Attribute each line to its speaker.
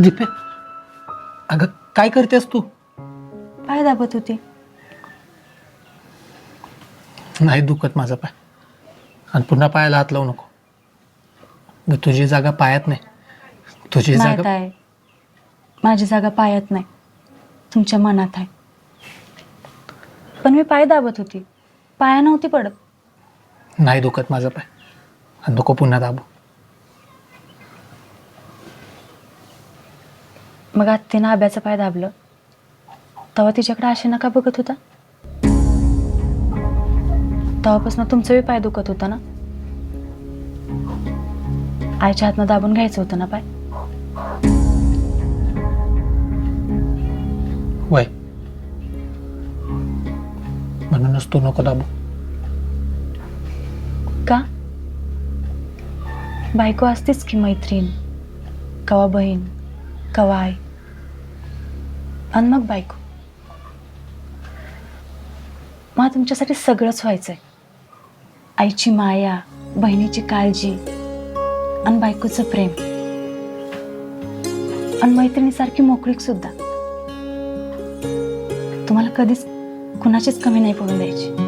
Speaker 1: दीपे, अगं काय करतेस तू?
Speaker 2: पाय दाबत होती.
Speaker 1: नाही दुखत माझा पाय, आणि पुन्हा पायाला हात लावू नको. अगं, तुझी जागा पायात नाही, तुझी
Speaker 2: माहित
Speaker 1: जागा
Speaker 2: आहे, माझी जागा पायात नाही, तुमच्या मनात आहे. पण मी पाय दाबत होती, पाया नव्हती पडत.
Speaker 1: नाही दुखत माझा पाय, आणि नको पुन्हा दाबू.
Speaker 2: मग आत्तीनं आब्याचं पाय दाबलं तेव्हा तिच्याकडे अशी नका बघत होता? तेव्हापासून तुमचं बी पाय दुखत होता ना? आईच्या हातनं दाबून घ्यायचं होतं ना पाय?
Speaker 1: वय म्हणूनच तू नको दाबू.
Speaker 2: का? बायको असतीच की मैत्रीण, कवा बहीण, कवा आई, आणि मग बायको. मला तुमच्यासाठी सगळंच व्हायचंय. आईची माया, बहिणीची काळजी, आणि बायकोचं प्रेम, आणि मैत्रिणीसारखी मोकळीक सुद्धा. तुम्हाला कधीच कुणाचीच कमी नाही पडून द्यायची.